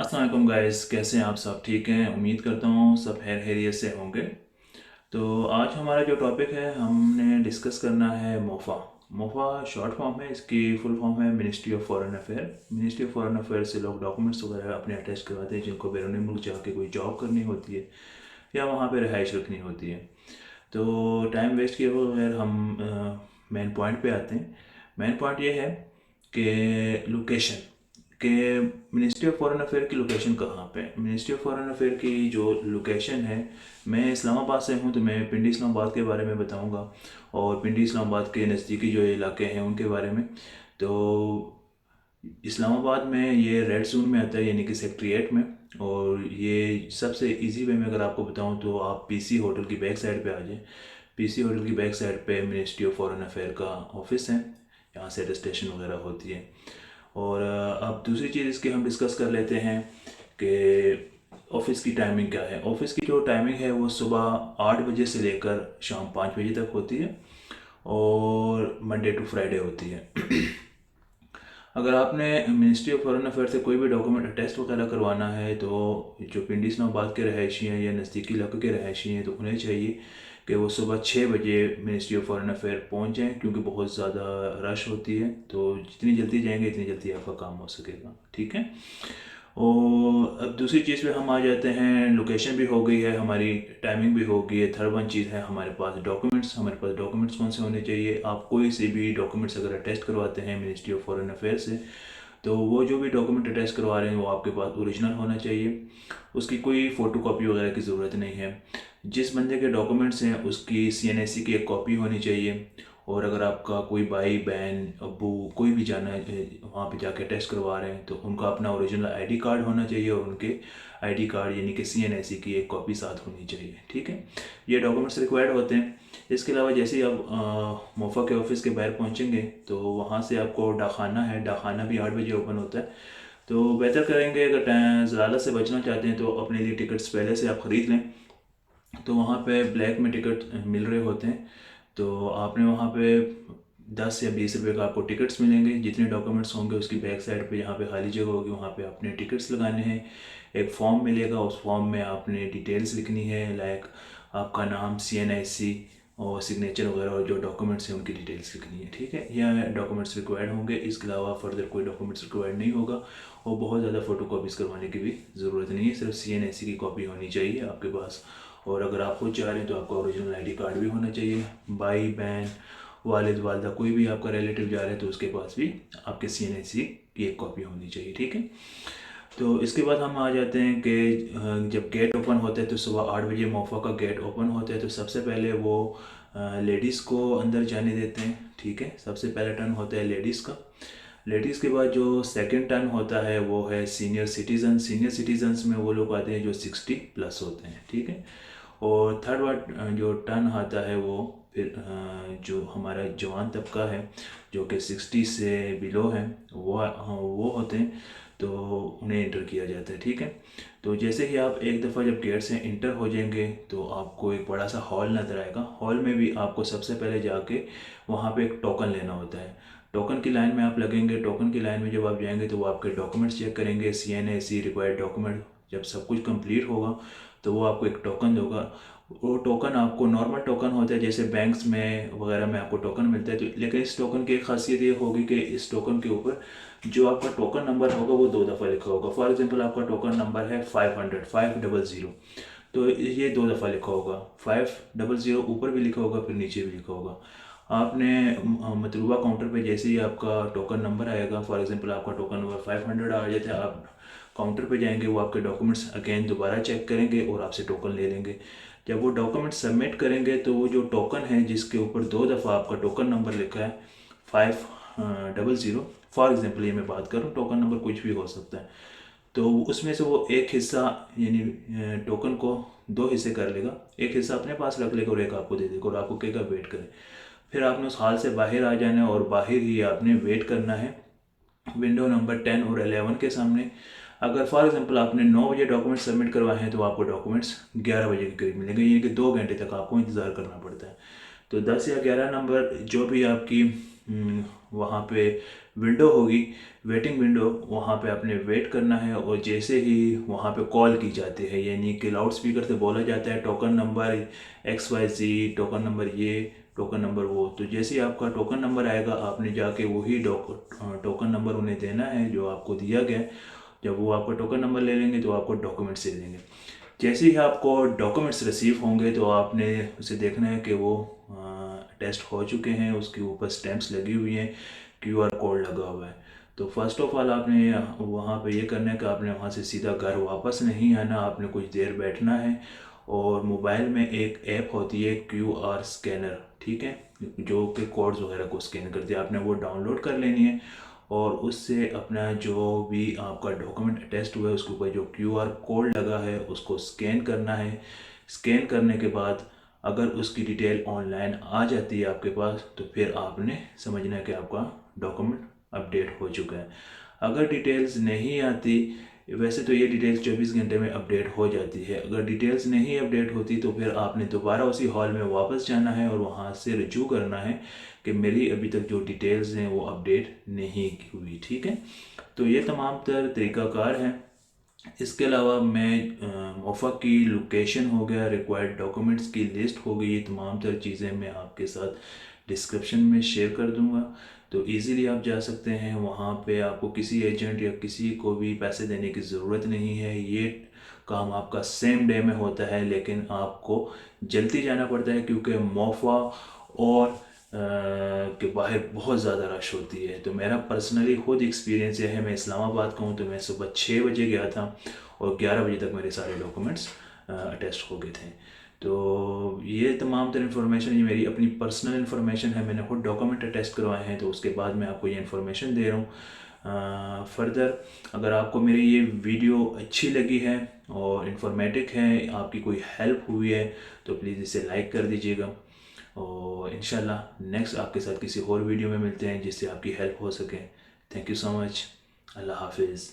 अस्सलाम वालेकुम गाइस, कैसे हैं आप? सब ठीक हैं? उम्मीद करता हूँ सब खैर खैरियत से होंगे। तो आज हमारा जो टॉपिक है हमने डिस्कस करना है मोफ़ा। मोफ़ा शॉर्ट फॉर्म है, इसकी फुल फॉर्म है ministry of foreign affair. Ministry of foreign affair से लोग डॉक्यूमेंट्स वगैरह अपने अटैच करवाते हैं जिनको बैरून मुल्क जाके कोई जॉब करनी होती है या वहाँ पे रिहाइश रखनी होती है। तो टाइम वेस्ट किए बगैर हम मेन पॉइंट पे आते हैं। मेन पॉइंट ये है कि लोकेशन के मिनिस्ट्री ऑफ फॉरेन अफेयर की लोकेशन कहाँ पे है। मिनिस्ट्री ऑफ फॉरेन अफेयर की जो लोकेशन है, मैं इस्लामाबाद से हूँ तो मैं पिंडी इस्लामाबाद के बारे में बताऊँगा और पिंडी इस्लामाबाद के नज़दीकी जो इलाके हैं उनके बारे में। तो इस्लामाबाद में ये रेड जोन में आता है, यानी कि सेक्टर 8 में। और ये सबसे इजी वे में अगर आपको बताऊं तो आप पीसी होटल की बैक साइड पे आ जाएं। पीसी होटल की बैक साइड पे मिनिस्ट्री ऑफ फॉरेन अफेयर का ऑफिस है, यहाँ से रजिस्ट्रेशन वगैरह होती है। और अब दूसरी चीज़ इसकी हम डिस्कस कर लेते हैं कि ऑफिस की टाइमिंग क्या है। ऑफिस की जो टाइमिंग है वो सुबह 8 बजे से लेकर शाम 5 बजे तक होती है और मंडे टू फ्राइडे होती है। अगर आपने मिनिस्ट्री ऑफ फॉरेन अफेयर से कोई भी डॉक्यूमेंट टेस्ट वगैरह करवाना है तो जो पिंडी इस्लामाबाद के रहायशी हैं या नज़दीकी इलाके के रहायशी हैं तो उन्हें चाहिए कि वो सुबह 6 बजे मिनिस्ट्री ऑफ फॉरेन अफेयर पहुंच जाएं, क्योंकि बहुत ज़्यादा रश होती है। तो जितनी जल्दी जाएंगे इतनी जल्दी आपका काम हो सकेगा, ठीक है। और अब दूसरी चीज़ पे हम आ जाते हैं। लोकेशन भी हो गई है हमारी, टाइमिंग भी हो गई है। थर्ड वन चीज़ है हमारे पास डॉक्यूमेंट्स। हमारे पास डॉक्यूमेंट्स कौन से होने चाहिए? आप कोई से भी डॉक्यूमेंट्स अगर अटेस्ट करवाते हैं मिनिस्ट्री ऑफ फॉरेन अफेयर से तो वो जो भी डॉक्यूमेंट अटैच करवा रहे हैं वो आपके पास ओरिजिनल होना चाहिए। उसकी कोई फ़ोटो कॉपी वगैरह की ज़रूरत नहीं है। जिस बंदे के डॉक्यूमेंट्स हैं उसकी सीएनएससी की एक कॉपी होनी चाहिए। और अगर आपका कोई भाई बहन अब्बू कोई भी जाना है वहाँ पे जाके टेस्ट करवा रहे हैं तो उनका अपना ओरिजिनल आईडी कार्ड होना चाहिए और उनके आईडी कार्ड यानी कि सीएनएससी की एक कॉपी साथ होनी चाहिए, ठीक है। ये डॉक्यूमेंट्स रिक्वायर्ड होते हैं। इसके अलावा जैसे ही आप मोफा के ऑफिस के बाहर पहुंचेंगे तो वहाँ से आपको डाकखाना है। डाकखाना भी 8 बजे ओपन होता है। तो बेहतर करेंगे अगर ज़लालत से बचना चाहते हैं तो अपने लिए टिकट्स पहले से आप ख़रीद लें। तो वहाँ पे ब्लैक में टिकट मिल रहे होते हैं। तो आपने वहाँ पे 10 या 20 रुपए का आपको टिकट्स मिलेंगे। जितने डॉक्यूमेंट्स होंगे उसकी बैक साइड पे जहाँ पे खाली जगह होगी वहाँ पे आपने टिकट्स लगाने हैं। एक फॉर्म मिलेगा, उस फॉर्म में आपने डिटेल्स लिखनी है, लाइक आपका नाम, सीएनआईसी और सिग्नेचर वगैरह, और जो डॉक्यूमेंट्स हैं उनकी डिटेल्स लिखनी है, ठीक है। यह डॉक्यूमेंट्स रिक्वायर्ड होंगे। इसके अलावा फर्दर कोई डॉक्यूमेंट्स रिक्वायर्ड नहीं होगा और बहुत ज़्यादा फ़ोटो कॉपीज़ करवाने की भी ज़रूरत नहीं है। सिर्फ सीएनआईसी की कॉपी होनी चाहिए आपके पास। और अगर आप खुद चाह रहे हैं तो आपका ओरिजिनल आईडी कार्ड भी होना चाहिए। भाई बहन वालिद वालदा कोई भी आपका रिलेटिव जा रहे हैं तो उसके पास भी आपके सीएनआईसी की एक कॉपी होनी चाहिए, ठीक है। तो इसके बाद हम आ जाते हैं कि जब गेट ओपन होता है तो सुबह 8 बजे मोफा का गेट ओपन होता है। तो सबसे पहले वो लेडीज़ को अंदर जाने देते हैं, ठीक है। सबसे पहला टर्न होता है लेडीज़ का। लेडीज़ के बाद जो सेकंड टर्न होता है वो है सीनियर सिटीज़न। सीनियर सिटीजन्स में वो लोग आते हैं जो 60+ होते हैं, ठीक है। और थर्ड वार्ड जो टर्न आता है वो फिर जो हमारा जवान तबका है जो कि 60 से बिलो है वो होते हैं, तो उन्हें इंटर किया जाता है, ठीक है। तो जैसे ही आप एक दफ़ा जब गेट से इंटर हो जाएंगे तो आपको एक बड़ा सा हॉल नज़र आएगा। हॉल में भी आपको सबसे पहले जाके वहाँ पे एक टोकन लेना होता है। टोकन की लाइन में आप लगेंगे। टोकन की लाइन में जब आप जाएंगे तो वो आपके डॉक्यूमेंट्स चेक करेंगे, सीएनएसी रिक्वायर्ड डॉक्यूमेंट। जब सब कुछ कंप्लीट होगा तो वो आपको एक टोकन देगा। वो टोकन आपको नॉर्मल टोकन होता है जैसे बैंक्स में वगैरह में आपको टोकन मिलता है। तो लेकिन इस टोकन की एक खासियत ये होगी कि इस टोकन के ऊपर जो आपका टोकन नंबर होगा वो 2 दफ़ा लिखा होगा। फॉर एग्जांपल आपका टोकन नंबर है 500 तो ये 2 दफ़ा लिखा होगा। 500 ऊपर भी लिखा होगा फिर नीचे भी लिखा होगा। आपने मतलूबा काउंटर पे जैसे ही आपका टोकन नंबर आएगा, फॉर एग्जांपल आपका टोकन नंबर 500 आ जाता है, आप काउंटर पे जाएंगे, वो आपके डॉक्यूमेंट्स अगेन दोबारा चेक करेंगे और आपसे टोकन ले लेंगे। जब वो डॉक्यूमेंट सबमिट करेंगे तो वो जो टोकन है जिसके ऊपर 2 दफ़ा आपका टोकन नंबर लिखा है 500, फॉर एग्जांपल ये मैं बात करूँ, टोकन नंबर कुछ भी हो सकता है, तो उसमें से वो एक हिस्सा यानी टोकन को 2 हिस्से कर लेगा। एक हिस्सा अपने पास रख लेगा और एक आपको दे देगा और आपको कहेगा वेट करें। फिर आपने उस हाल से बाहर आ जाना है और बाहर ही आपने वेट करना है विंडो नंबर 10 और 11 के सामने। अगर फॉर एग्जांपल आपने 9 बजे डॉक्यूमेंट सबमिट करवाए हैं तो आपको डॉक्यूमेंट्स 11 बजे के करीब मिलेंगे, यानी कि 2 घंटे तक आपको इंतज़ार करना पड़ता है। तो 10 या 11 नंबर जो भी आपकी वहाँ पे विंडो होगी, वेटिंग विंडो, वहाँ पे आपने वेट करना है। और जैसे ही वहाँ पे कॉल की जाती है, यानी कि लाउड स्पीकर से बोला जाता है token number XYZ, token number ये, टोकन नंबर वो, तो जैसे ही आपका टोकन नंबर आएगा आपने जाके वही टोकन नंबर उन्हें देना है जो आपको दिया गया है। जब वो आपका टोकन नंबर ले लेंगे तो आपको डॉक्यूमेंट्स दे देंगे। जैसे ही आपको डॉक्यूमेंट्स रिसीव होंगे तो आपने उसे देखना है कि वो टेस्ट हो चुके हैं, उसके ऊपर स्टैम्प्स लगी हुई हैं, QR कोड लगा हुआ है। तो फर्स्ट ऑफ ऑल आपने वहाँ पे ये करना है कि आपने वहाँ से सीधा घर वापस नहीं आना, आपने कुछ देर बैठना है। और मोबाइल में एक ऐप होती है QR स्कैनर, ठीक है, जो कि कोड्स वगैरह को स्कैन करती है, आपने वो डाउनलोड कर लेनी है। और उससे अपना जो भी आपका डॉक्यूमेंट अटैच्ड हुआ है उसके ऊपर जो QR कोड लगा है उसको स्कैन करना है। स्कैन करने के बाद अगर उसकी डिटेल ऑनलाइन आ जाती है आपके पास तो फिर आपने समझना है कि आपका डॉक्यूमेंट अपडेट हो चुका है। अगर डिटेल्स नहीं आती, वैसे तो ये डिटेल्स 24 घंटे में अपडेट हो जाती है, अगर डिटेल्स नहीं अपडेट होती तो फिर आपने दोबारा उसी हॉल में वापस जाना है और वहाँ से रिज्यू करना है कि मेरी अभी तक जो डिटेल्स हैं वो अपडेट नहीं हुई, ठीक है। तो ये तमाम तर तरीक़ाकार हैं। इसके अलावा मैं मोफ़ा की लोकेशन हो गया, रिक्वायर्ड डॉक्यूमेंट्स की लिस्ट हो गई, ये तमाम तर चीज़ें मैं आपके साथ डिस्क्रिप्शन में शेयर कर दूंगा। तो इजीली आप जा सकते हैं वहाँ पे, आपको किसी एजेंट या किसी को भी पैसे देने की ज़रूरत नहीं है। ये काम आपका सेम डे में होता है, लेकिन आपको जल्दी जाना पड़ता है क्योंकि मोफ़ा और के बाहर बहुत ज़्यादा रश होती है। तो मेरा पर्सनली खुद एक्सपीरियंस ये है, मैं इस्लामाबाद का हूँ, तो मैं सुबह 6 बजे गया था और 11 बजे तक मेरे सारे डॉक्यूमेंट्स अटेस्ट हो गए थे। तो ये तमाम तर इन्फॉर्मेशन ये मेरी अपनी पर्सनल इन्फॉर्मेशन है, मैंने खुद डॉक्यूमेंट अटेस्ट करवाए हैं, तो उसके बाद मैं आपको ये इन्फॉर्मेशन दे रहा हूँ। फर्दर अगर आपको मेरी ये वीडियो अच्छी लगी है और इन्फॉर्मेटिव है, आपकी कोई हेल्प हुई है, तो प्लीज़ इसे लाइक कर दीजिएगा। और इंशाल्लाह नेक्स्ट आपके साथ किसी और वीडियो में मिलते हैं जिससे आपकी हेल्प हो सके। Thank you so much. अल्लाह हाफिज़।